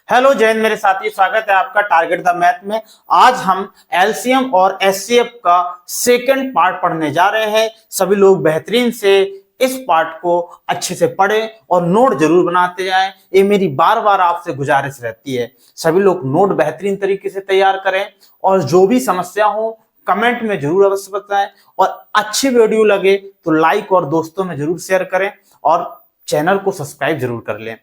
Hello Jain मेरे साथी, स्वागत है आपका टारगेट द मैथ में। आज हम एलसीएम और एचसीएफ का सेकंड पार्ट पढ़ने जा रहे हैं। सभी लोग बेहतरीन से इस पार्ट को अच्छे से पढ़ें और नोट जरूर बनाते जाएं। ये मेरी बार बार आपसे गुजारिश रहती है। सभी लोग नोट बेहतरीन तरीके से तैयार करें और जो भी समस्या हो कमेंट में जरूर अवश्य बताएं। और अच्छी वीडियो लगे तो लाइक और दोस्तों में जरूर शेयर करें और चैनल को सब्सक्राइब जरूर कर लें।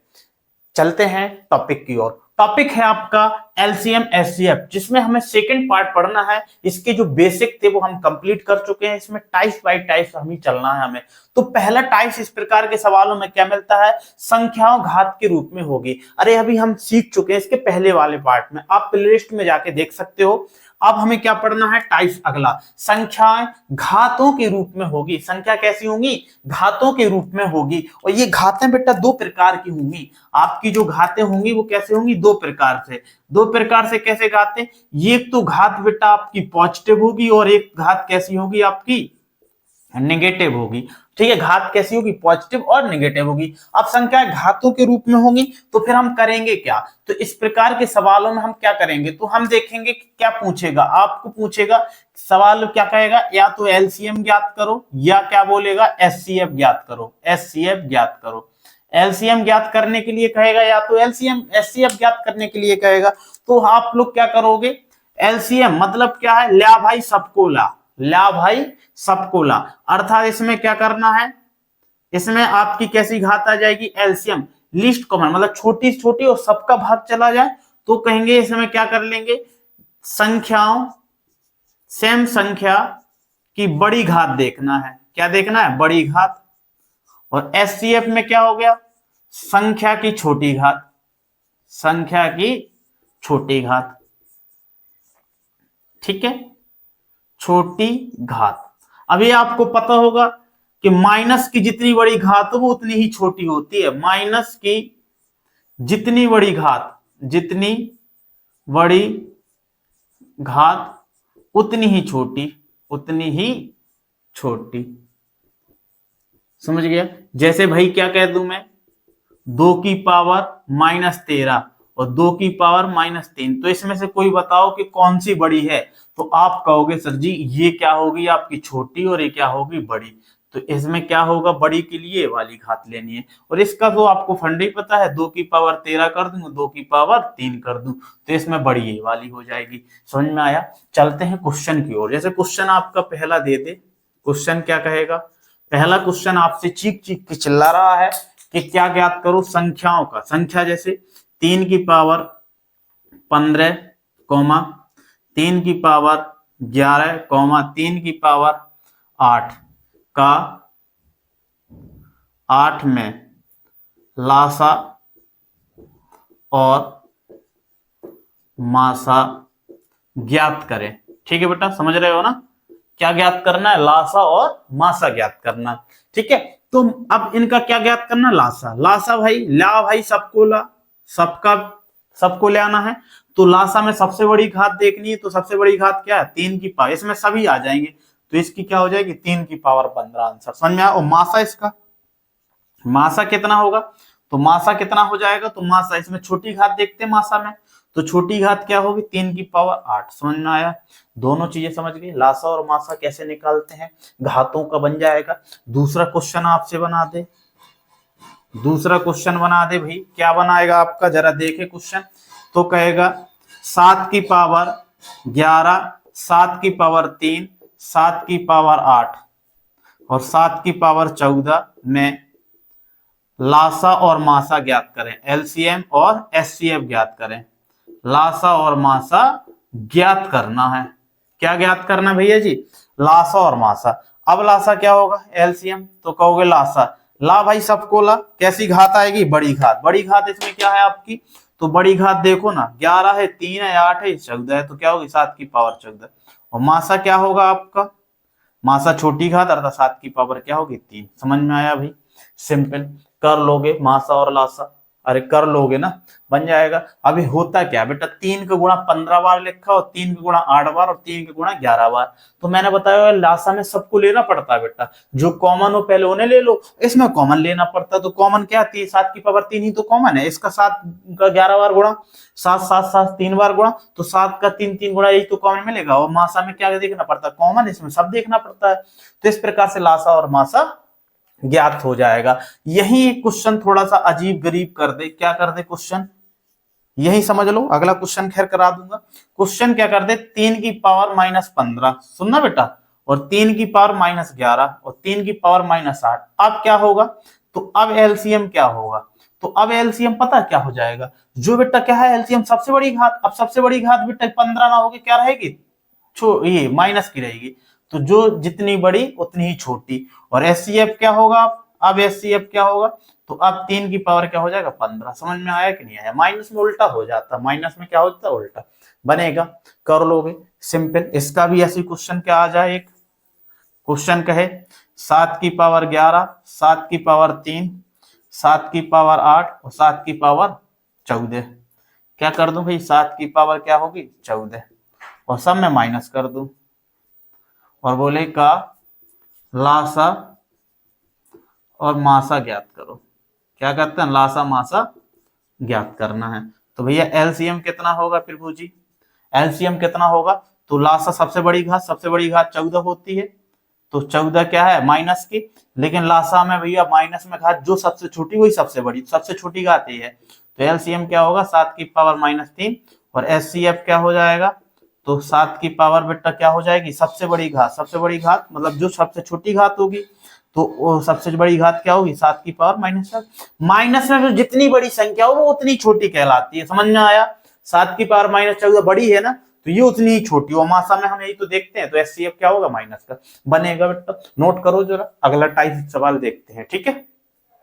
चलते हैं टॉपिक की ओर। टॉपिक है आपका एलसीएम एचसीएफ, जिसमें हमें सेकंड पार्ट पढ़ना है। इसके जो बेसिक थे वो हम कंप्लीट कर चुके हैं। इसमें टाइप्स बाय टाइप्स हम ही चलना है हमें। तो पहला टाइप्स इस प्रकार के सवालों में क्या मिलता है, संख्याओं घात के रूप में होगी। अरे अभी हम सीख चुके हैं इसके पहले वाले पार्ट में, आप प्लेलिस्ट में जाके देख सकते हो। अब हमें क्या पढ़ना है, टाइप्स अगला, संख्याएं घातों के रूप में होगी। संख्या कैसी होंगी, घातों के रूप में होगी। और ये घातें बेटा दो प्रकार की होंगी। आपकी जो घातें होंगी वो कैसे होंगी, दो प्रकार से। दो प्रकार से कैसे घातें, ये तो घात बेटा आपकी पॉजिटिव होगी और एक घात कैसी होगी आपकी नेगेटिव होगी। ठीक है, घात कैसी होगी, पॉजिटिव और नेगेटिव होगी। अब संख्या घातों के रूप में होगी तो फिर हम करेंगे क्या, तो इस प्रकार के सवालों में हम क्या करेंगे, तो हम देखेंगे कि क्या पूछेगा। आपको पूछेगा सवाल क्या कहेगा, या तो एलसीएम ज्ञात करो या क्या बोलेगा, एचसीएफ ज्ञात करो। एचसीएफ ज्ञात करो, एलसीएम ज्ञात करने के लिए कहेगा या तो एलसीएम एचसीएफ ज्ञात करने के लिए कहेगा। तो आप लोग क्या करोगे, एलसीएम मतलब क्या है, ल्या भाई सबको ला, ला भाई सबको ला। अर्थात इसमें क्या करना है, इसमें आपकी कैसी घात आ जाएगी, एलसीएम लिस्ट कॉमन, मतलब छोटी छोटी और सबका भाग चला जाए तो कहेंगे इसमें क्या कर लेंगे, संख्याओं सेम संख्या की बड़ी घात देखना है। क्या देखना है, बड़ी घात। और एचसीएफ में क्या हो गया, संख्या की छोटी घात, संख्या की छोटी घात। ठीक है, छोटी घात। अभी आपको पता होगा कि माइनस की जितनी बड़ी घात हो वो उतनी ही छोटी होती है। माइनस की जितनी बड़ी घात, जितनी बड़ी घात उतनी ही छोटी, उतनी ही छोटी। समझ गया। जैसे भाई क्या कह दूं मैं, 2 की पावर -13 और 2 की पावर -3, तो इसमें से कोई बताओ कि कौन सी बड़ी है। तो आप कहोगे सर जी ये क्या होगी आपकी छोटी और ये क्या होगी बड़ी। तो इसमें क्या होगा, बड़ी के लिए वाली घात लेनी है। और इसका तो आपको फंडा ही पता है, 2 की पावर 13 कर दूं, 2 की पावर 3 कर दूं, तो इसमें बड़ी ये वाली हो जाएगी। समझ में आया। चलते हैं क्वेश्चन की ओर। जैसे क्वेश्चन आपका पहला दे दे, क्वेश्चन क्या कहेगा, पहला क्वेश्चन आपसे चीख चीख के चिल्ला रहा है कि क्या ज्ञात करो संख्याओं का। संख्या जैसे 3 की पावर 15, 3 की पावर 11, 3 की पावर 8 का 8 में लासा और मासा ज्ञात करें। ठीक है बेटा, समझ रहे हो ना, क्या ज्ञात करना है, लासा और मासा ज्ञात करना। ठीक है, तो अब इनका क्या ज्ञात करना, लासा। लासा भाई, ला भाई सबको ला, सबका सबको ले आना है। तो लासा में सबसे बड़ी घात देखनी है, तो सबसे बड़ी घात क्या है, 3 की पावर, इसमें सभी आ जाएंगे तो इसकी क्या हो जाएगी, 3 की पावर 15 आंसर। समझ में आया। और मासा, इसका मासा कितना होगा, तो मासा कितना हो जाएगा, तो मासा इसमें छोटी घात देखते हैं मासा में, तो छोटी घात क्या होगी, 3 की पावर 8। समझ में आया, दोनों चीजें समझ गए। लासा और मासा कैसे निकालते हैं, घातों का बन जाएगा। दूसरा क्वेश्चन आपसे बना दे, दूसरा क्वेश्चन बना दे भाई। क्या बनाएगा आपका, जरा देखे क्वेश्चन। तो कहेगा 7 की पावर 11, 7 की पावर 3, 7 की पावर 8 और 7 की पावर 14 में लासा और मासा ज्ञात करें। एलसीएम और एचसीएफ ज्ञात करें। लासा और मासा ज्ञात करना है। क्या ज्ञात करना भैया जी, लासा और मासा। अब लासा क्या होगा, एलसीएम, तो कहोगे लासा, ला भाई सबको ला, कैसी घात आएगी, बड़ी घात। बड़ी घात इसमें क्या है आपकी, तो बड़ी घात देखो ना, 11 है, 3 है, 8 है, 14 है, तो क्या होगी 7 की पावर 14। और मासा क्या होगा आपका, मासा छोटी घात अर्थात 7 की पावर क्या होगी 3। समझ में आया भाई, सिंपल कर लोगे मासा और लासा। अरे कर लोगे ना, बन जाएगा। अभी होता क्या बेटा, 3 का गुणा 15 बार लिखा और 3 का गुणा 8 बार और 3 का गुणा 11 बार। तो मैंने बताया लासा में सबको लेना पड़ता है बेटा, जो कॉमन हो पहले उन्हें ले लो, इसमें कॉमन लेना पड़ता है। तो कॉमन क्या थी, 7 की पावर 3 ही तो कॉमन है। इसका 7 का 11 बार गुणा, 7 7 7 3 बार गुणा, तो 7 का 3 3 गुणा, यही तो कॉमन मिलेगा। और मासा में क्या देखना पड़ता है, कॉमन, इसमें सब देखना पड़ता है। तो इस प्रकार से लासा और मासा ज्ञात हो जाएगा। यही क्वेश्चन थोड़ा सा अजीब गरीब कर दे, क्या कर दे क्वेश्चन, यही समझ लो। अगला क्वेश्चन खैर करा दूंगा। क्वेश्चन क्या कर दे, 3 की पावर -15, सुनना बेटा, और 3 की पावर -11 और 3 की पावर -8। अब क्या होगा, तो अब एलसीएम क्या होगा, तो अब एलसीएम पता क्या हो जाएगा, जो बेटा क्या है एलसीएम सबसे बड़ी घात। अब सबसे बड़ी घात बेटा 15 ना होगी, क्या रहेगी, ये माइनस की रहेगी। तो जो जितनी बड़ी उतनी ही छोटी। और एचसीएफ क्या होगा, अब एचसीएफ क्या होगा, तो अब 3 की पावर क्या हो जाएगा 15। समझ में आया कि नहीं आया, माइनस में उल्टा हो जाता, माइनस में क्या होता है उल्टा बनेगा। कर लोगे सिंपल। इसका भी ऐसी क्वेश्चन क्या आ जाए, एक क्वेश्चन कहे 7 की पावर 11, 7 की पावर 3, 7 की पावर 8 और 7 की पावर 14। क्या कर दूं भाई, 7 की पावर क्या होगी 14 और सब में माइनस कर दूं, और बोले का लासा और मासा ज्ञात करो। क्या करते हैं, लासा मासा ज्ञात करना है। तो भैया एलसीएम कितना होगा प्रभु जी, एलसीएम कितना होगा, तो लासा सबसे बड़ी घात, सबसे बड़ी घात 14 होती है, तो 14 क्या है माइनस की। लेकिन लासा में भैया माइनस में घात जो सबसे छोटी वही सबसे बड़ी, सबसे छोटी घात ही है। तो एलसीएम क्या होगा 7 की पावर -3 और एचसीएफ क्या हो जाएगा, तो 7 की पावर बेटा क्या हो जाएगी सबसे बड़ी घात, सबसे बड़ी घात मतलब जो सबसे छोटी घात होगी, तो वो सबसे बड़ी घात क्या होगी 7 की पावर -7। माइनस में जो जितनी बड़ी संख्या हो वो उतनी छोटी कहलाती है, समझ में आया। 7 की पावर -14 बड़ी है ना, तो ये उतनी ही छोटी। और मासा में हम यही तो देखते हैं, तो एचसीएफ क्या होगा माइनस का बनेगा बेटा। नोट करो जरा, अगला टाइप सवाल देखते हैं, ठीक है।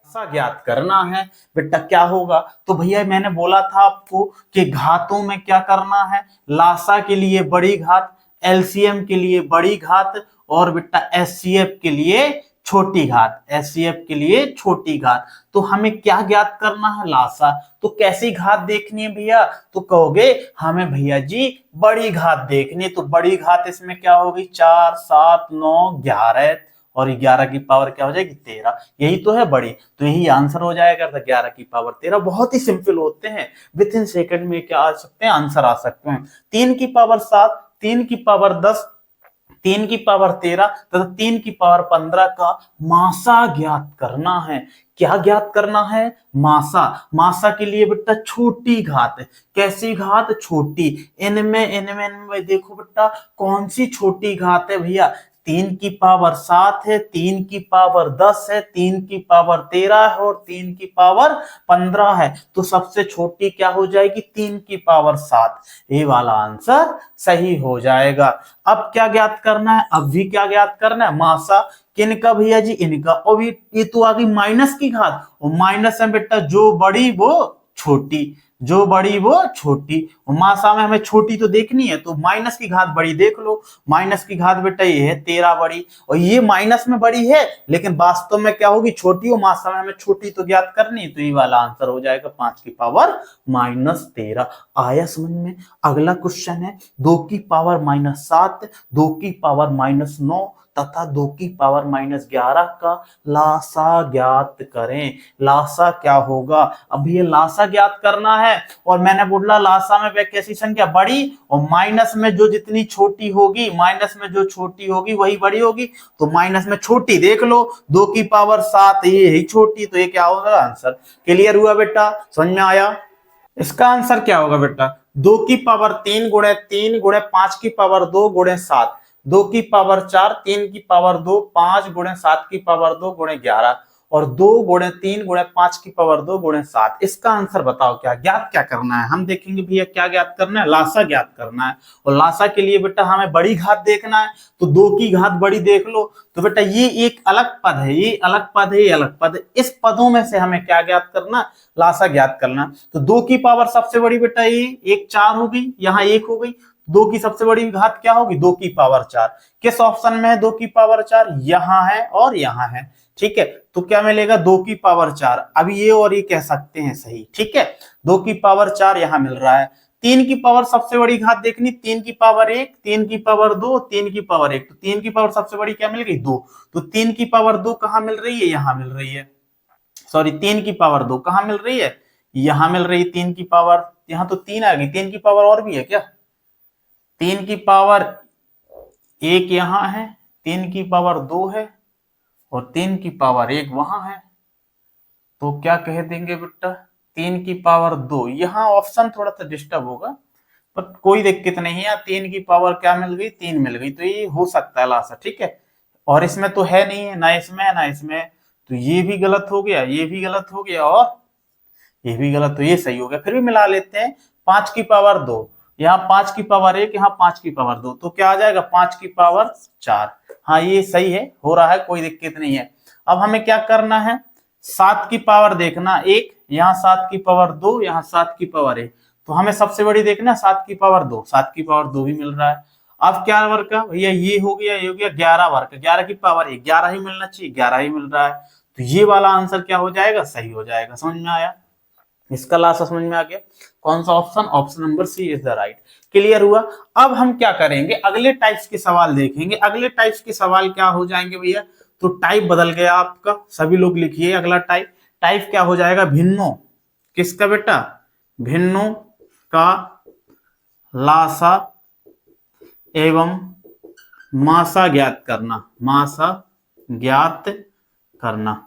लासा ज्ञात करना है बेटा, क्या होगा, तो भैया मैंने बोला था आपको कि घातों में क्या करना है, लासा के लिए बड़ी घात, एलसीएम के लिए बड़ी घात और बेटा एचसीएफ के लिए छोटी घात, एचसीएफ के लिए छोटी घात। तो हमें क्या ज्ञात करना है, लासा। तो कैसी घात देखनी है भैया, तो कहोगे हमें भैया जी बड़ी घात देखनी है। तो बड़ी घात इसमें क्या होगी 4 7 9 11 और 11 की पावर क्या हो जाएगी 13, यही तो है बड़ी। तो यही आंसर हो जाएगा, 11 की पावर 13। बहुत ही सिंपल होते हैं, विद इन सेकंड में क्या आ सकते हैं, आंसर आ सकते हैं। 3 की पावर 7, 3 की पावर 10, 3 की पावर 13 तथा 3 की पावर 15 का मासा ज्ञात करना है। क्या ज्ञात करना है, मासा। मासा के लिए बेटा छोटी घात है, कैसी घात छोटी, इनमें देखो बेटा कौन सी छोटी घात है भैया, 3 की पावर 7 है, 3 की पावर 10 है, 3 की पावर 13 है और 3 की पावर 15 है। तो सबसे छोटी क्या हो जाएगी 3 की पावर 7, ये वाला आंसर सही हो जाएगा। अब क्या ज्ञात करना है, अब भी क्या ज्ञात करना है, मासा किनका भैया जी, इनका। और ये तो आ गई माइनस की घात, और माइनस में बेटा जो बड़ी वो छोटी, जो बड़ी वो छोटी। और मासा में हमें छोटी तो देखनी है, तो माइनस की घात बड़ी देख लो। माइनस की घात बेटा ये है 13 बड़ी, और ये माइनस में बड़ी है लेकिन वास्तव में क्या होगी छोटी, और मासा में हमें छोटी तो ज्ञात करनी है। तो ये वाला आंसर हो जाएगा 5 की पावर -13। आया समझ में। अगला क्वेश्चन है 2 की पावर -7, 2 की पावर -9 तथा 2 की पावर -11 का लासा ज्ञात करें। लासा क्या होगा, अभी ये लासा ज्ञात करना है। और मैंने बोला लासा में वे कैसी संख्या बड़ी, और माइनस में जो जितनी छोटी होगी, माइनस में जो छोटी होगी वही बड़ी होगी। तो माइनस में छोटी देख लो, 2 की पावर 7 ये ही छोटी, तो ये क्या होगा आंसर। क्लियर हुआ बेटा, समझ में आया। इसका आंसर क्या होगा बेटा, 2 की पावर 3 गुणे 3 गुणे 5 की पावर 2 गुणे 7, 2 की पावर 4, 3 की पावर 2, 5 गुणे 7 की पावर 2 गुणे 11 और 2 गुणे 3 गुणे 5 की पावर 2 गुणे 7। इसका आंसर बताओ क्या ज्ञात क्या करना है। हम देखेंगे भैया क्या ज्ञात करना है, लासा ज्ञात करना है। और लासा के लिए बेटा हमें बड़ी घात देखना है, तो 2 की घात बड़ी देख लो। तो बेटा ये एक अलग पद है, ये अलग पद है, ये अलग पद है। इस पदों में से हमें क्या ज्ञात करना, लासा ज्ञात करना। तो 2 की पावर सबसे बड़ी बेटा ये एक 4 हो गई, यहाँ 1 हो गई। 2 की सबसे बड़ी घात क्या होगी 2 की पावर 4। किस ऑप्शन में है 2 की पावर 4, यहां है और यहां है, ठीक है, तो क्या मिलेगा 2 की पावर 4। अभी ये और ये कह सकते हैं सही, ठीक है, 2 की पावर 4 यहां मिल रहा है। 3 की पावर सबसे बड़ी घात देखनी, 3 की पावर 1, 3 की पावर 2, 3 की पावर 1, तो 3 की पावर सबसे बड़ी क्या मिल गई 2, तो 3 की पावर 2 कहां मिल रही है, यहां मिल रही है, सॉरी 3 की पावर 2 कहां मिल रही है, यहां मिल रही है 3 की पावर, यहां तो 3 आ गई, 3 की पावर और भी है क्या, 3 की पावर 1 यहां है, 3 की पावर 2 है और 3 की पावर 1 वहां है, तो क्या कह देंगे बेटा 3 की पावर 2, यहाँ ऑप्शन थोड़ा सा डिस्टर्ब होगा पर कोई दिक्कत नहीं है, 3 की पावर क्या मिल गई 3 मिल गई, तो ये हो सकता है लासा, ठीक है, और इसमें तो है नहीं है, ना इसमें है ना इसमें, तो ये भी गलत हो गया, ये भी गलत हो गया और ये भी गलत, तो ये सही हो गया। फिर भी मिला लेते हैं, 5 की पावर 2, यहाँ 5 की पावर 1, यहाँ 5 की पावर 2, तो क्या आ जाएगा 5 की पावर 4। हाँ ये सही है, हो रहा है, कोई दिक्कत नहीं है। अब हमें क्या करना है, 7 की पावर देखना 1, यहाँ 7 की पावर 2, यहाँ 7 की पावर 1, तो हमें सबसे बड़ी देखना 7 की पावर 2, 7 की पावर 2 भी मिल रहा है। अब क्या वर्ग का भैया, ये हो गया, ये हो गया 11 वर्ग, 11 की पावर 1, 11 ही मिलना चाहिए, 11 ही मिल रहा है, तो ये वाला आंसर क्या हो जाएगा, सही हो जाएगा। समझ में आया, इसका लास्ट समझ में आ गया, कौन सा option, option number c is the right. Clear हुआ। अब हम क्या करेंगे, अगले टाइप्स के सवाल देखेंगे। अगले टाइप्स के सवाल क्या हो जाएंगे भैया, तो टाइप बदल गया आपका, सभी लोग लिखिए अगला टाइप, टाइप क्या हो जाएगा, भिन्नों, किसका बेटा, भिन्नों का लासा एवं मासा ज्ञात करना, मासा ज्ञात करना,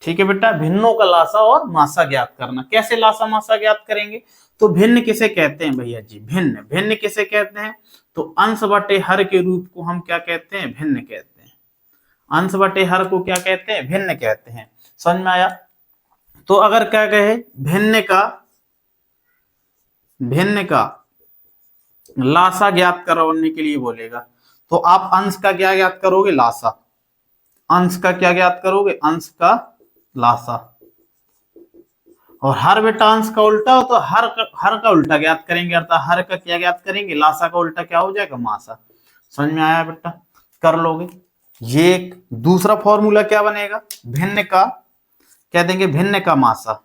ठीक है बेटा, भिन्नों का लासा और मासा ज्ञात करना। कैसे लासा मासा ज्ञात करेंगे, तो भिन्न किसे कहते हैं भैया जी, भिन्न, भिन्न किसे कहते हैं, तो अंश बटे हर के रूप को हम क्या कहते हैं, भिन्न कहते हैं, अंश बटे हर को क्या कहते हैं, भिन्न कहते हैं। समझ में आया। तो अगर क्या कहे, भिन्न का लासा ज्ञात करवाने के लिए बोलेगा, तो आप अंश का क्या ज्ञात करोगे, लासा, अंश का क्या ज्ञात करोगे, अंश का लासा, और हर बेटा अंश का उल्टा हो तो हर का उल्टा ज्ञात करेंगे, अर्थात हर का क्या ज्ञात करेंगे, लासा का उल्टा क्या हो जाएगा, मासा। समझ में आया बेटा, कर लोगे। ये एक दूसरा फॉर्मूला क्या बनेगा, भिन्न का कह देंगे, भिन्न का मासा,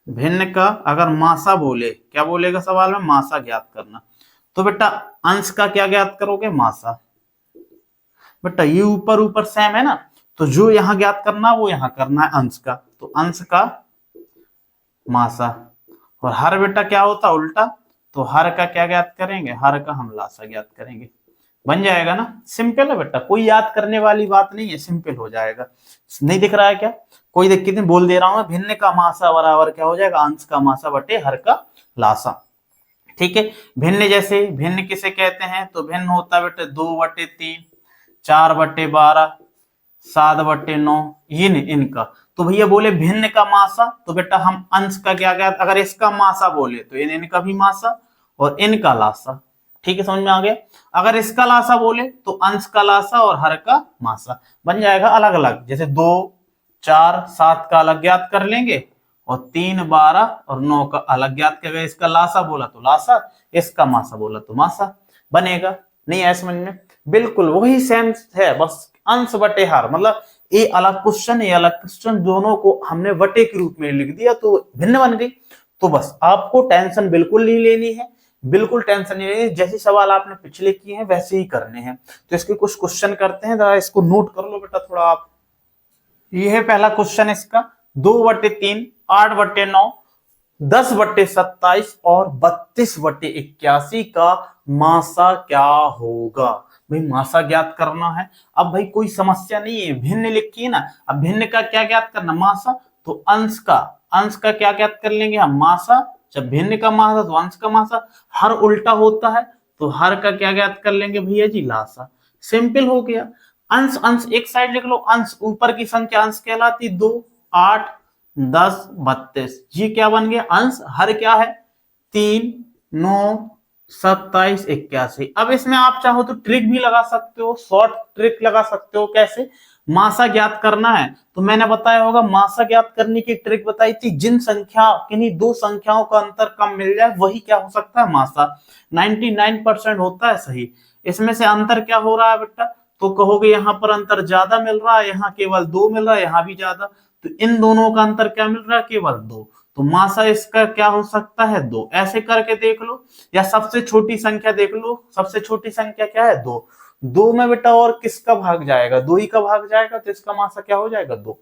भिन्न का अगर मासा बोले, क्या बोलेगा सवाल में, मासा ज्ञात करना, तो बेटा अंश का क्या ज्ञात करोगे, मासा, बेटा ये ऊपर ऊपर सेम है ना, तो जो यहां ज्ञात करना वो यहां करना है अंश का, तो अंश का मासा, और हर बेटा क्या होता उल्टा, तो हर का क्या ज्ञात करेंगे, हर का हम लासा ज्ञात करेंगे, बन जाएगा ना, सिंपल है बेटा, कोई याद करने वाली बात नहीं है, सिंपल हो जाएगा। नहीं दिख रहा है क्या, कोई दिक्कत नहीं, बोल दे रहा हूं, भिन्न का मासा बराबर क्या हो जाएगा, अंश का मासा बटे हर का लासा, ठीक है। भिन्न जैसे, भिन्न किसे कहते हैं, तो भिन्न होता है बेटे 2/3, 4/12, 7/9, इनका, तो भैया बोले भिन्न का मासा, तो बेटा हम अंश का क्या ज्ञात, अगर इसका मासा बोले तो इनका भी मासा और इनका लासा, ठीक है, समझ में आ गया। अगर इसका लासा बोले तो अंश का लासा और हर का मासा, बन जाएगा अलग अलग, जैसे 2, 4, 7 का अलग ज्ञात कर लेंगे और 3, 12 और 9 का अलग ज्ञात करेंगे, इसका लासा बोला तो लासा, इसका मासा बोला तो मासा, बनेगा। नहीं है समझ में, बिल्कुल वही सेम है, बस अंश बटे हर, मतलब ये अलग क्वेश्चन, ये अलग क्वेश्चन, दोनों को हमने वटे के रूप में लिख दिया तो भिन्न बन गई। तो बस आपको टेंशन बिल्कुल नहीं लेनी है, बिल्कुल टेंशन नहीं लेनी, जैसे सवाल आपने पिछले किए हैं वैसे ही करने हैं। तो इसके कुछ क्वेश्चन करते हैं, जरा इसको नोट कर लो बेटा थोड़ा आप। ये है पहला क्वेश्चन इसका, 2/3, 8/9, 10/27 और 32/81 का मासा क्या होगा। भाई मासा ज्ञात करना है। अब भाई कोई समस्या नहीं है, भिन्न लिखी है ना, अब भिन्न का क्या ज्ञात करना, मासा, तो अंश का क्या ज्ञात कर लेंगे हम, मासा, जब भिन्न का मासा तो अंश का मासा, हर उल्टा होता है तो हर का क्या ज्ञात कर लेंगे भैया जी, लासा, सिंपल हो गया। अंश अंश एक साइड लिख लो, अंश ऊपर की संख्या अंश कहलाती 2, 8, 10, 32, ये क्या बन गया अंश, हर क्या है 3, 9, 27, 81। अब इसमें आप चाहो तो ट्रिक भी लगा सकते हो, शॉर्ट ट्रिक लगा सकते हो, कैसे, मासा ज्ञात करना है तो मैंने बताया होगा, मासा ज्ञात करने की ट्रिक बताई थी, जिन संख्या किन्हीं दो संख्याओं का अंतर कम मिल जाए वही क्या हो सकता है, मासा। 99% होता है सही। इसमें से अंतर क्या हो रहा है बेटा, तो कहोगे यहाँ पर अंतर ज्यादा मिल रहा है, यहाँ केवल 2 मिल रहा है, यहाँ भी ज्यादा, तो इन दोनों का अंतर क्या मिल रहा है, केवल 2। तो मासा इसका क्या हो सकता है, 2। ऐसे करके देख लो, या सबसे छोटी संख्या देख लो, सबसे छोटी संख्या क्या है, 2। 2 में बेटा और किसका भाग जाएगा, 2 ही का भाग जाएगा, तो इसका मासा क्या हो जाएगा, 2।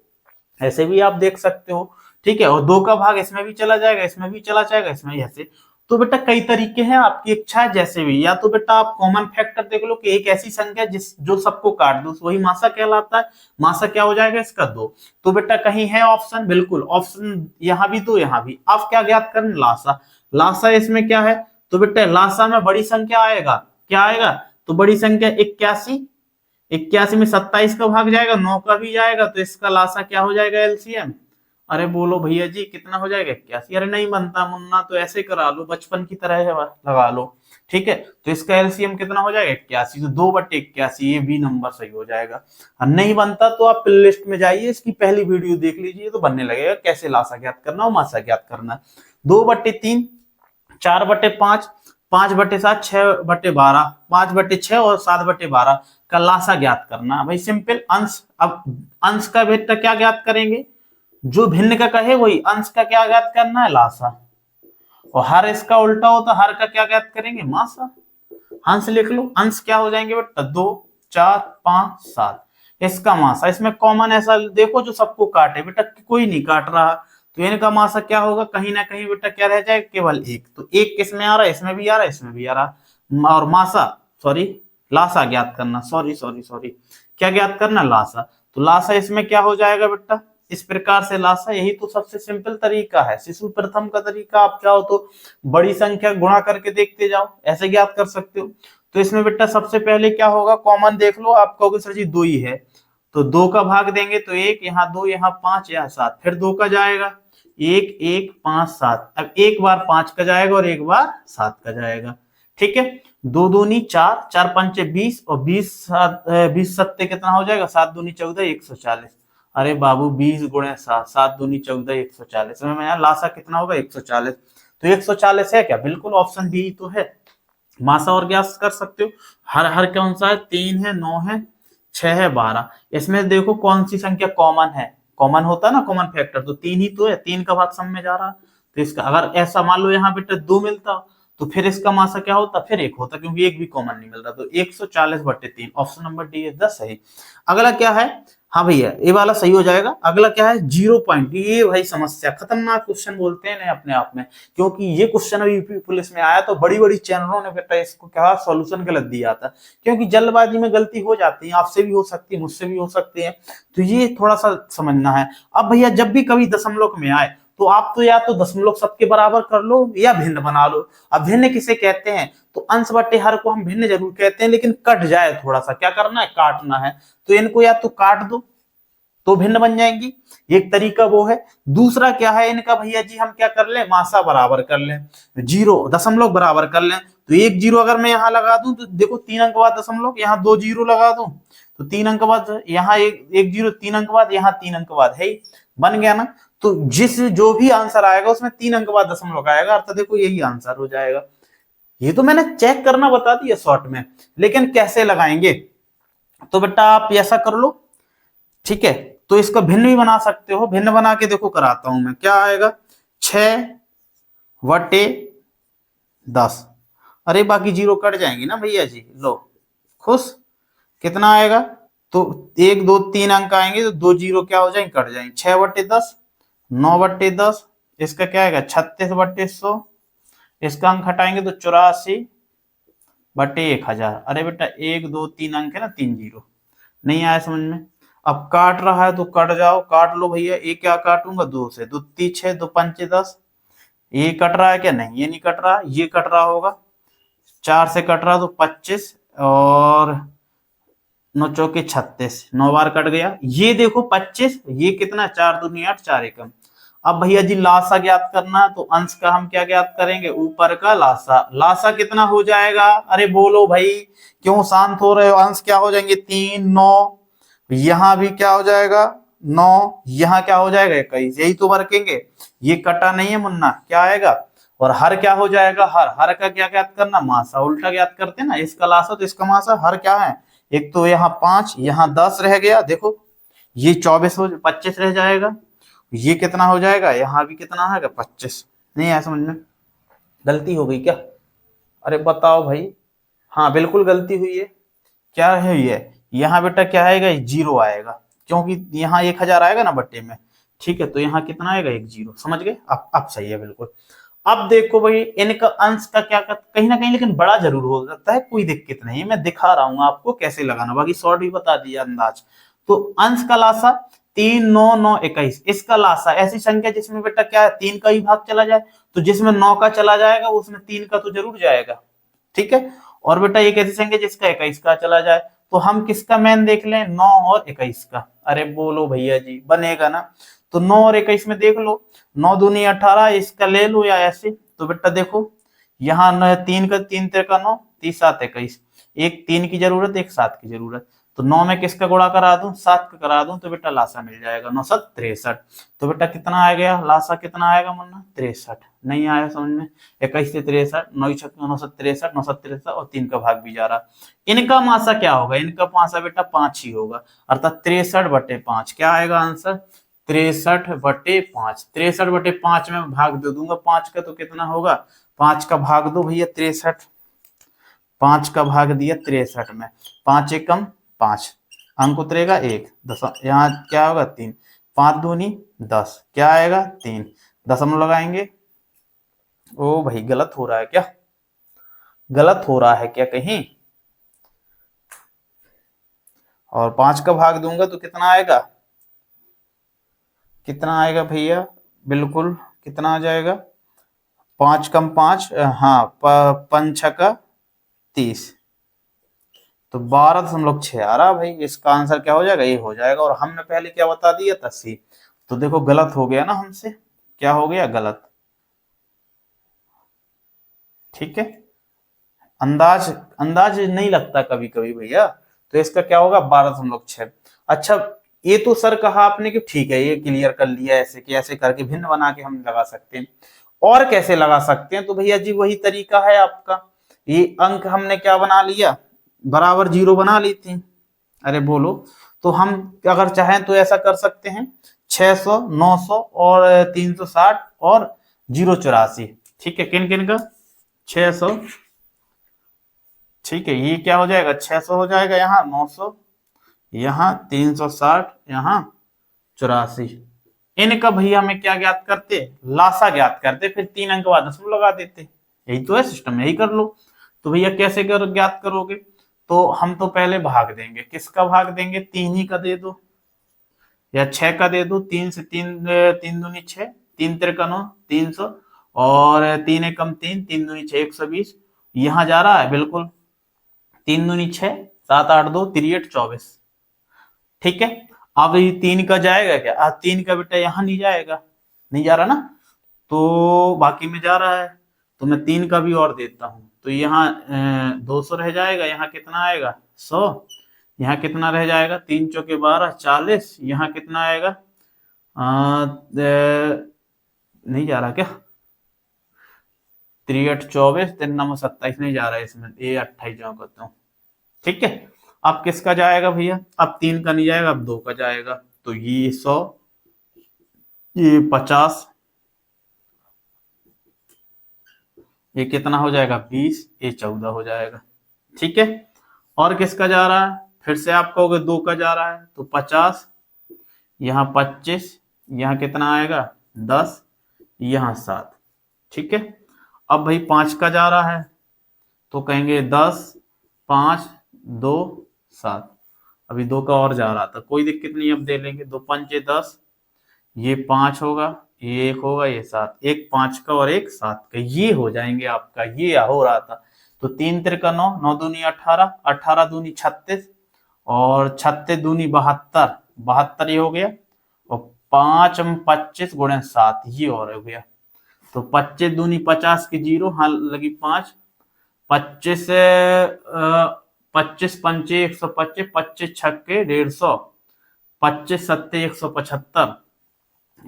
ऐसे भी आप देख सकते हो, ठीक है। और 2 का भाग इसमें भी चला जाएगा, इसमें भी चला जाएगा, इसमें भी ऐसे। तो बेटा कई तरीके हैं, आपकी इच्छा है जैसे भी। या तो बेटा आप कॉमन फैक्टर देख लो कि एक ऐसी संख्या जिस जो सबको काट दो, वही मासा कहलाता है। मासा क्या हो जाएगा इसका, 2। तो बेटा कहीं है ऑप्शन, बिल्कुल ऑप्शन यहाँ भी 2, यहाँ भी। आप क्या ज्ञात करें, लासा। लासा इसमें क्या है, तो बेटा लासा में बड़ी संख्या आएगा, क्या आएगा, तो बड़ी संख्या 81। 81 में 27 का भाग जाएगा, 9 का भी जाएगा, तो इसका लासा क्या हो जाएगा, एलसीएम। अरे बोलो भैया जी कितना हो जाएगा, 81। अरे नहीं बनता मुन्ना, तो ऐसे करा लो, बचपन की तरह है, लगा लो, ठीक है। तो इसका एलसीएम कितना हो जाएगा, 81, तो 2/81, ये भी नंबर सही हो जाएगा। और नहीं बनता तो आप प्ले लिस्ट में जाइए, इसकी पहली वीडियो देख लीजिए, तो बनने लगेगा कैसे लासा ज्ञात करना और मासा ज्ञात करना। 2/3, 4/5, 5/7, 6/12, 5/6 और 7/12 का लासा ज्ञात करना। भाई सिंपल अंश। अब अंश का बेटा क्या ज्ञात करेंगे, जो भिन्न का कहे वही अंश का क्या ज्ञात करना है, लासा। और हर इसका उल्टा हो तो हर का क्या ज्ञात करेंगे, मासा। अंश लिख लो, अंश क्या हो जाएंगे बेटा, 2, 4, 5, 7, इसका मासा। इसमें कॉमन ऐसा देखो जो सबको काटे, बेटा कोई नहीं काट रहा, तो इनका मासा क्या होगा, कहीं ना कहीं बेटा क्या रह जाएगा, केवल 1। तो 1 किसमें आ रहा है, इसमें भी आ रहा है, इसमें भी आ रहा। और मासा, सॉरी लासा ज्ञात करना, सॉरी सॉरी सॉरी, क्या ज्ञात करना, लासा। तो लासा इसमें क्या हो जाएगा बेटा, इस प्रकार से लासा। यही तो सबसे सिंपल तरीका है, शिशु प्रथम का तरीका। आप चाहो तो बड़ी संख्या गुणा करके देखते जाओ, ऐसे ज्ञात कर सकते हो। तो इसमें बेटा सबसे पहले क्या होगा, कॉमन देख लो, आप कहोगे सर जी 2 ही है, तो 2 का भाग देंगे तो 1, यहाँ 2, यहाँ 5, यहाँ 7, फिर 2 का जाएगा, 1, 1, 5, 7। अब एक बार 5 का जाएगा और एक बार 7 का जाएगा, ठीक है। 2 दूनी 4, 4 पंचे 20, और 20 सत्ते कितना हो जाएगा, 7 दूनी 14, 140। अरे बाबू 20 गुणे 7, 7 दूनी 14, 140 में यहाँ लासा कितना होगा, 140। तो 140 है क्या, बिल्कुल ऑप्शन बी तो है। मासा और क्या कर सकते हो, हर कौन सा है, 3 है, 9 है, 6 है, 12। इसमें देखो कौन सी संख्या कॉमन है, कॉमन होता है ना कॉमन फैक्टर, तो 3 ही तो है, 3 का भाग सब में जा रहा। तो इसका अगर ऐसा मान लो यहाँ बेटा 2 मिलता तो फिर इसका मासा क्या होता, फिर 1 होता, क्योंकि 1 भी कॉमन नहीं मिल रहा। तो 140/3, ऑप्शन नंबर डी है 10 सही। अगला क्या है, हाँ भैया ये वाला सही हो जाएगा। अगला क्या है, 0 पॉइंट। ये भाई समस्या, खतरनाक क्वेश्चन बोलते हैं अपने आप में, क्योंकि ये क्वेश्चन अभी यूपी पुलिस में आया तो बड़ी बड़ी चैनलों ने बेटा इसको क्या सॉल्यूशन गलत दिया था, क्योंकि जल्दबाजी में गलती हो जाती है, आपसे भी हो सकती है, मुझसे भी हो सकती है, तो ये थोड़ा सा समझना है। अब भैया जब भी कभी दशमलव में आए तो आप तो या तो दशमलव सबके बराबर कर लो या भिन्न बना लो। अब भिन्न किसे कहते हैं, तो अंश बटे हर को हम भिन्न जरूर कहते हैं, लेकिन कट जाए थोड़ा सा, क्या करना है, काटना है। तो इनको या तो काट दो तो भिन्न बन जाएंगी, एक तरीका वो है। दूसरा क्या है इनका, भैया जी हम क्या कर लें, मासा बराबर कर लें, 0 दशमलव बराबर कर लें। तो 1 0 अगर मैं यहाँ लगा दूं तो देखो 3 अंक बाद दशमलव, यहाँ 2 0 लगा दूं तो 3 अंक बाद, यहाँ 1 0, 3 अंक बाद, यहाँ 3 अंक बाद है, बन गया ना। तो जो भी आंसर आएगा उसमें 3 अंक बाद दशमलव आएगा, अर्थात देखो यही आंसर हो जाएगा। ये तो मैंने चेक करना बता दिया शॉर्ट में, लेकिन कैसे लगाएंगे, तो बेटा आप ऐसा कर लो, ठीक है। तो इसका भिन्न भी बना सकते हो, भिन्न बना के देखो कराता हूं मैं, क्या आएगा, 6/10। अरे बाकी 0 कट जाएंगे ना भैया जी, लो खुश, कितना आएगा, तो 1 2 3 अंक आएंगे, तो 2 0 क्या हो जाएंगे, कट जाएंगे। 6/10, 9/10, इसका क्या आएगा, 36/100, इसका अंक हटाएंगे तो 84/1000। अरे बेटा 1 2 3 अंक है ना, 3 0 नहीं आया समझ में। अब काट रहा है तो कट जाओ, काट लो भैया। ये क्या काटूंगा, 2 से, 2 3 6, 2 5 10। ये कट रहा है क्या, नहीं ये नहीं कट रहा, ये कट रहा होगा। 4 से कट रहा तो 25, और 9 चौके 36, 9 बार कट गया। ये देखो 25, ये कितना, 4 दूनी 8, 4 एकम। अब भैया जी लासा ज्ञात करना, तो अंश का हम क्या ज्ञात करेंगे, ऊपर का लासा। लासा कितना हो जाएगा, अरे बोलो भाई, क्यों शांत हो रहे हो, अंश क्या हो जाएंगे, 3 9, यहां भी क्या हो जाएगा 9, यहां क्या हो जाएगा 21, यही तो बरकेंगे। ये कटा नहीं है मुन्ना, क्या आएगा, और हर क्या हो जाएगा, हर का क्या ज्ञात करना, मासा। उल्टा ज्ञात करते हैं ना, इसका लासा तो इसका मासा, हर क्या है एक तो यहाँ 5, यहाँ 10 रह गया, देखो ये 24 हो 25 रह जाएगा, ये कितना हो जाएगा, यहाँ भी कितना आएगा 25। नहीं आया समझ में? गलती हो गई क्या? अरे बताओ भाई। हाँ बिल्कुल गलती हुई है। क्या है ये, यहाँ बेटा क्या आएगा, जीरो आएगा, क्योंकि यहाँ 1000 आएगा ना बट्टे में। ठीक है, तो यहाँ कितना आएगा, एक जीरो। समझ गए? अब सही है बिल्कुल। अब देखो भाई, इनका अंश का क्या कहीं ना कहीं लेकिन बड़ा जरूर हो सकता है, कोई दिक्कत नहीं, मैं दिखा रहा हूँ आपको कैसे लगाना, बाकी शॉर्ट भी बता दिया अंदाज। तो अंश का लासा 3 9 9 21, इसका लासा ऐसी संख्या जिसमें बेटा क्या है, 3 का ही भाग चला जाए, तो जिसमें 9 का चला जाएगा उसमें 3 का तो जरूर जाएगा। ठीक है, और बेटा एक ऐसी संख्या जिसका 21 का चला जाए, तो हम किसका मैन देख लें, 9 और 21 का। अरे बोलो भैया जी, बनेगा ना? तो 9 और 21 में देख लो, 9 दूनी 18, इसका ले लो या ऐसे। तो बेटा देखो, यहाँ 3 का 3 का 9, 3 7 21, एक 3 की जरूरत, एक 7 की जरूरत, तो 9 में किसका गुणा करा दूं, 7 का करा दूं, तो बेटा लासा मिल जाएगा 9 7 63। तो बेटा कितना आ गया लासा, कितना आएगा मुन्ना, 63। नहीं आया समझ में? 21 से 63, 9 छक्का 9 63, 9 63 और 3 का भाग भी जा रहा। इनका मासा क्या होगा, इनका मासा बेटा 5 ही होगा, अर्थात 63/5। क्या आएगा आंसर, 63/5। 63/5 में भाग दे दूंगा 5 का, तो कितना होगा, 5 का भाग दो भैया 63, 5 का भाग दिया 63 में, 5 एकम 5, अंक उतरेगा 1, यहाँ क्या होगा 3, 5 दूनी 10, क्या आएगा 3, दशमलव लगाएंगे। ओ भाई गलत हो रहा है क्या, गलत हो रहा है क्या कहीं? और 5 का भाग दूंगा तो कितना आएगा, कितना आएगा भैया, बिल्कुल कितना आ जाएगा, 5 कम 5, हाँ 5 छक्का 30, तो 12.6 आ रहा भाई। इसका आंसर क्या हो जाएगा, ये हो जाएगा। और हमने पहले क्या बता दिया था, सी। तो देखो गलत हो गया ना हमसे, क्या हो गया, गलत। ठीक है, अंदाज अंदाज नहीं लगता कभी कभी भैया, तो इसका क्या होगा 12.6। अच्छा, ये तो सर कहा आपने कि ठीक है, ये क्लियर कर लिया, ऐसे कि ऐसे करके भिन्न बना के हम लगा सकते हैं। और कैसे लगा सकते हैं, तो भैया जी वही तरीका है आपका, ये अंक हमने क्या बना लिया, बराबर जीरो बना ली थी। अरे बोलो, तो हम अगर चाहें तो ऐसा कर सकते हैं, 600 900 और 360 और 084। ठीक है, किन किन का, 600, ठीक है, ये क्या हो जाएगा 600 हो जाएगा, यहाँ 900, यहाँ 360, यहाँ 84। इनका भैया हमें क्या ज्ञात करते, लासा ज्ञात करते, फिर 3 अंक बाद दशमलव लगा देते। यही तो है सिस्टम, यही कर लो। तो भैया कैसे ज्ञात करोगे, तो हम तो पहले भाग देंगे, किसका भाग देंगे, 3 ही का दे दो या 6 का दे दो, 3 से 3, 3 दूनी 6, 3 तिरका 9, 300 और 3 एकम 3, 3 दूनी 6, 120। यहाँ जा रहा है बिल्कुल, 3 दूनी 6, 7 8 2 63 24। ठीक है, अब ये 3 का जाएगा क्या, 3 का बेटा यहाँ नहीं जाएगा, नहीं जा रहा ना, तो बाकी में जा रहा है, तो मैं 3 का भी और देता हूं, तो यहाँ 200 रह जाएगा, यहाँ कितना आएगा 100, यहाँ कितना रह जाएगा, 3 चौके 12 40, यहाँ कितना आएगा, नहीं जा रहा क्या, 63 24, 3 9 27 नहीं जा रहा है इसमें, ये 28 जो करता हूँ। ठीक है, अब किसका जाएगा भैया, अब 3 का नहीं जाएगा, अब 2 का जाएगा, तो ये 100, ये 50, ये कितना हो जाएगा 20, ये 14 हो जाएगा। ठीक है, और किसका जा रहा है, फिर से आप कहोगे 2 का जा रहा है, तो 50, यहाँ 25, यहाँ कितना आएगा 10, यहाँ 7। ठीक है, अब भाई 5 का जा रहा है, तो कहेंगे 10 5 2 7, अभी 2 का और जा रहा था, कोई दिक्कत नहीं, अब दे लेंगे, 2 पंचे 10, ये 5 होगा, ये 1 होगा, ये 7, एक 5 का और एक 7 का, ये हो जाएंगे आपका, ये हो रहा था। तो 3 तिरका 9, 9 दूनी 18, 18 दूनी 36 और 36 दूनी 72, 72 ये हो गया, और 5 25 गुणे 7 ये और हो गया, तो 25 दूनी 50 की 0, हाँ लगी 5, 25 25 पंचे 125, 25 छक्के 150, 25 सत्ते 175,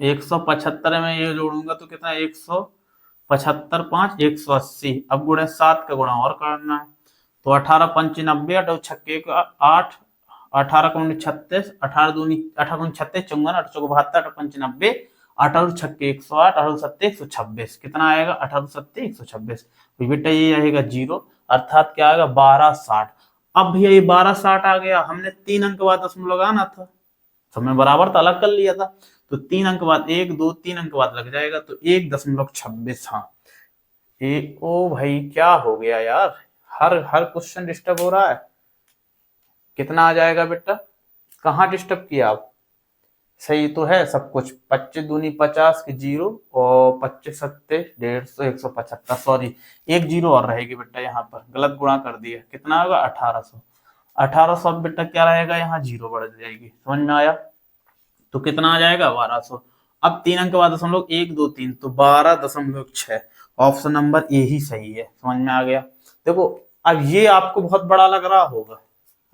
175 में ये जोड़ूंगा तो कितना, 175 5 180, अब गुणे 7 का गुणा और करना है, तो 18×5 = 90, 8 18 × 36, 18 × 36 54, 8 × 72, 8 × 90, 18 छक्के 108, 18 सत्ते 126, कितना आएगा 18 सत्ते 126। बेटा ये रहेगा 0, अर्थात क्या आएगा 1260। अब भैया ये 1260 आ गया, हमने 3 अंक बाद दशमलव लगाना था, तो हमने बराबर तो अलग कर लिया था, तो 3 अंक बाद 1 2 3 अंक बाद लग जाएगा, तो 1.26। हाँ ओ भाई क्या हो गया यार, हर क्वेश्चन डिस्टर्ब हो रहा है। कितना आ जाएगा बेटा, कहाँ डिस्टर्ब किया आप, सही तो है सब कुछ। 25 दूनी 50 के 0, और 25 सत्ते 150 175, सॉरी एक 0 और रहेगी बेटा, यहाँ पर गलत गुणा कर दिया, कितना होगा 1800। 1800 बेटा क्या रहेगा, यहाँ 0 बढ़ जाएगी, समझ में आया, तो कितना आ जाएगा 1200। अब 3 अंक बाद दशमलव 1 2 3, तो 12.6, ऑप्शन नंबर ए ही सही है, समझ में आ गया। देखो अब ये आपको बहुत बड़ा लग रहा होगा,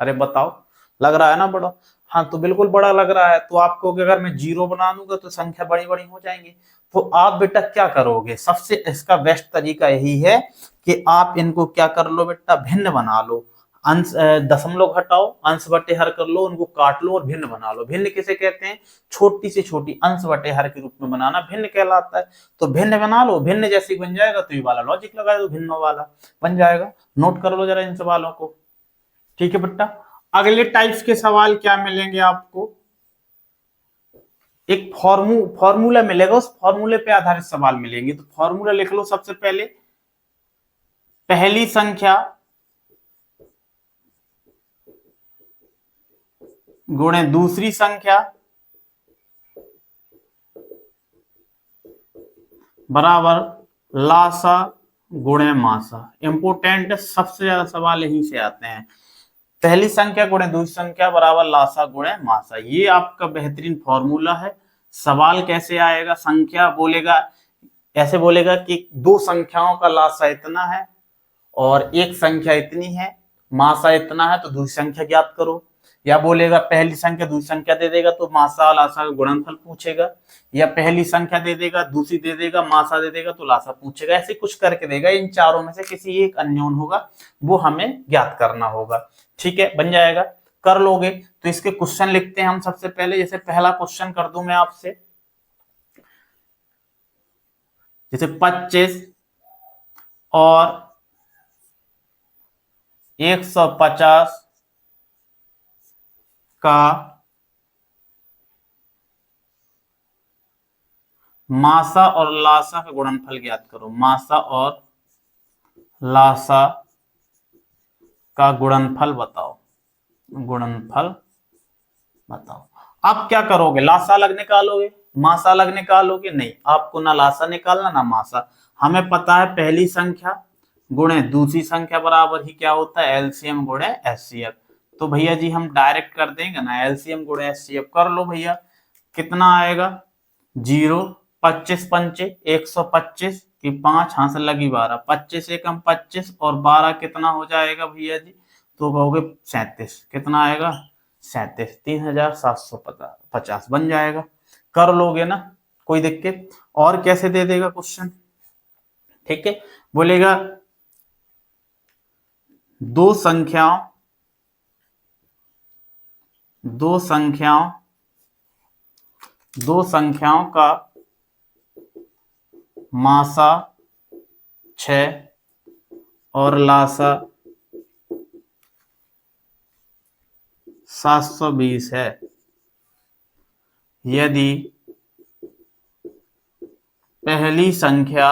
अरे बताओ लग रहा है ना बड़ा, हाँ तो बिल्कुल बड़ा लग रहा है, तो आपको अगर मैं 0 बना दूंगा तो संख्या बड़ी बड़ी हो जाएंगी, तो आप बेटा क्या करोगे, सबसे इसका बेस्ट तरीका यही है कि आप इनको क्या कर लो बेटा, भिन्न बना लो, अंश दशमलव घटाओ, अंश बटे हर कर लो, उनको काट लो और भिन्न बना लो। भिन्न किसे कहते हैं, छोटी से छोटी अंश बटे हर के रूप में बनाना भिन्न कहलाता है। तो भिन्न बना लो, भिन्न जैसे बन जाएगा तो ये वाला लॉजिक लगा दो, भिन्न वाला बन जाएगा। नोट कर लो जरा इन सवालों को, ठीक है बेटा। अगले टाइप्स के सवाल क्या मिलेंगे आपको, एक फॉर्मूला मिलेगा, उस फॉर्मूले पे आधारित सवाल मिलेंगे। तो फॉर्मूला लिख लो सबसे पहले, पहली संख्या गुणे दूसरी संख्या बराबर लासा गुणे मासा। इंपोर्टेंट, सबसे ज्यादा सवाल यहीं से आते हैं। पहली संख्या गुणे दूसरी संख्या बराबर लासा गुणे मासा, ये आपका बेहतरीन फॉर्मूला है। सवाल कैसे आएगा, संख्या बोलेगा, ऐसे बोलेगा कि दो संख्याओं का लासा इतना है और एक संख्या इतनी है, मासा इतना है, तो दूसरी संख्या ज्ञात करो। या बोलेगा पहली संख्या दूसरी संख्या दे देगा तो मासा लासा का गुणनफल पूछेगा, या पहली संख्या दे देगा, दूसरी दे देगा, मासा दे देगा तो लासा पूछेगा, ऐसे कुछ करके देगा। इन चारों में से किसी एक अननोन होगा, वो हमें ज्ञात करना होगा, ठीक है, बन जाएगा, कर लोगे। तो इसके क्वेश्चन लिखते हैं हम सबसे पहले। जैसे पहला क्वेश्चन कर दूं मैं आपसे, जैसे 25 और 150 का मासा और लासा का गुणनफल ज्ञात करो। मासा और लासा का गुणनफल बताओ, गुणनफल बताओ। आप क्या करोगे, लासा अलग निकालोगे, मासा अलग निकालोगे? नहीं, आपको ना लासा निकालना ना मासा। हमें पता है पहली संख्या गुणे दूसरी संख्या बराबर ही क्या होता है, एलसीएम गुणे एचसीएफ। तो भैया जी हम डायरेक्ट कर देंगे ना, एलसीएम गुणे एचसीएफ कर लो भैया। कितना आएगा 0, 25 पंचे 125 की 5 हाथ से लगी 12, 25 एकम 25 और 12 कितना हो जाएगा भैया जी, तो कहोगे 37, कितना आएगा 37, 3750 बन जाएगा। कर लोगे ना, कोई दिक्कत? और कैसे दे देगा क्वेश्चन, ठीक है, बोलेगा दो संख्याओं का मासा 6 और लासा 720 है। यदि पहली संख्या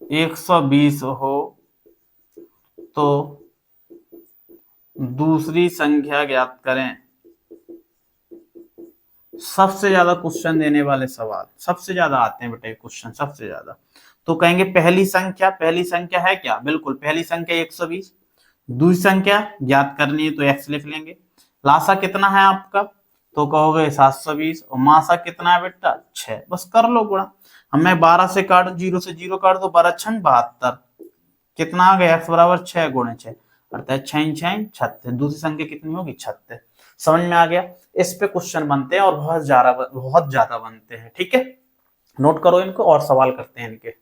120 हो तो दूसरी संख्या ज्ञात करें। सबसे ज्यादा क्वेश्चन देने वाले सवाल, सबसे ज्यादा आते हैं बेटा ये क्वेश्चन, सबसे ज्यादा। तो कहेंगे पहली संख्या है क्या, बिल्कुल पहली संख्या 120, दूसरी संख्या ज्ञात करनी है तो x लिख लेंगे। लासा कितना है आपका, तो कहोगे 720, और मासा कितना है बेटा 6, बस कर लो गुणा। हमें 12 से काट, 0 से 0 काट दो, 12 छंग 72, कितना आ गया x बराबर 6 गुणे 6, अर्थात 6 6 36, दूसरी संख्या कितनी होगी 36। समझ में आ गया? इस पे क्वेश्चन बनते हैं और बहुत ज्यादा बनते हैं, ठीक है। नोट करो इनको और सवाल करते हैं इनके।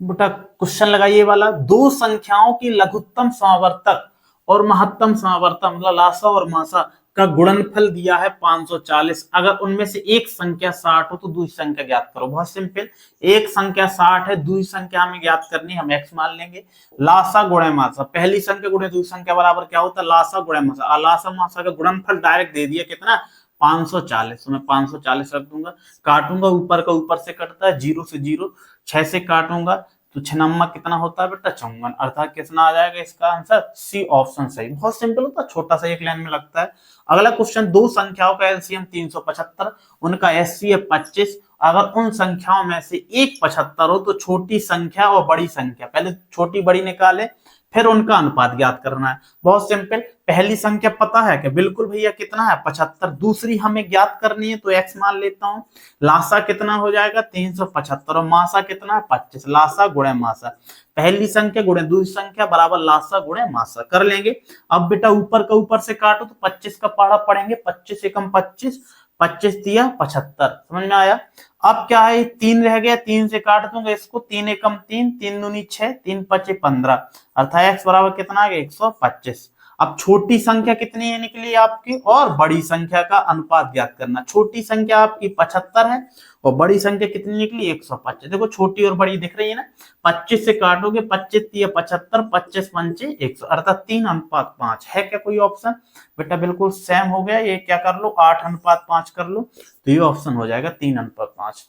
बेटा क्वेश्चन लगाइए वाला, दो संख्याओं की लघुत्तम समावर्तक और महत्तम समावर्तक मतलब लासा और मासा का गुणनफल दिया है 540। अगर उनमें से एक संख्या 60 हो तो दूसरी संख्या ज्ञात करो। बहुत सिंपल, एक संख्या 60 है, दूसरी संख्या हमें ज्ञात करनी, हम x मान लेंगे। लासा गुणे मासा, पहली संख्या गुणे दूसरी संख्या बराबर क्या होता है, लासा गुणे मासा। लासा मासा का गुणनफल डायरेक्ट दे दिया कितना, 540। तो मैं 540 रख दूंगा, काटूंगा ऊपर का ऊपर से कटता है, 0 से 0, 6 से काटूंगा तो 6 नम्मा कितना होता है बेटा, 54। अर्थात कितना आ जाएगा इसका आंसर, सी ऑप्शन सही। बहुत सिंपल होता है, छोटा सा एक लाइन में लगता है। अगला क्वेश्चन, दो संख्याओं का एलसीएम 375, उनका एचसीएफ 25। अगर उन संख्याओं में से एक 75 हो तो छोटी संख्या और बड़ी संख्या, पहले छोटी बड़ी निकाले फिर उनका अनुपात ज्ञात करना है। बहुत सिंपल, पहली संख्या पता है कि बिल्कुल भैया कितना है 75, दूसरी हमें ज्ञात करनी है तो x मान लेता हूं। लासा कितना हो जाएगा 375 और मासा कितना है 25। लासा गुणे मासा, पहली संख्या गुणे दूसरी संख्या बराबर लासा गुणे मासा कर लेंगे। अब बेटा ऊपर का ऊपर से काटो तो 25 का पहाड़ा पढ़ेंगे, 25 एकम 25, 25 दिया 75। समझ में आया। अब क्या है, 3 रह गया, 3 से काट दूंगा इसको, 3 एकम 3, 3 दूनी 6, 3 पचे 15, अर्थात x बराबर कितना आ गया 125। अब छोटी संख्या कितनी है निकली आपकी और बड़ी संख्या का अनुपात ज्ञात करना। छोटी संख्या आपकी 75 है और बड़ी संख्या कितनी निकली 125। देखो छोटी और बड़ी दिख रही है ना, 25 से काटोगे 25 या 75, 25 पंचे 100, अर्थात 3:5 है। क्या कोई ऑप्शन बेटा, बिल्कुल सेम हो गया। ये क्या कर लो 8:5 कर लो, तो ये ऑप्शन हो जाएगा 3:5।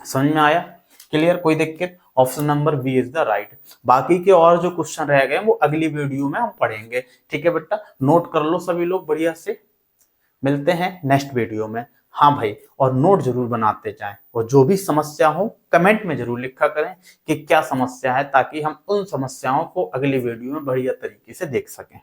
समझ में आया, क्लियर, कोई दिक्कत। Option number b is the right. बाकी के और जो क्वेश्चन रह गए वो अगली वीडियो में हम पढ़ेंगे। ठीक है बेटा, नोट कर लो सभी लोग बढ़िया से। मिलते हैं नेक्स्ट वीडियो में। हाँ भाई, और नोट जरूर बनाते जाएं और जो भी समस्या हो कमेंट में जरूर लिखा करें कि क्या समस्या है, ताकि हम उन समस्याओं को अगली वीडियो में बढ़िया तरीके से देख सकें।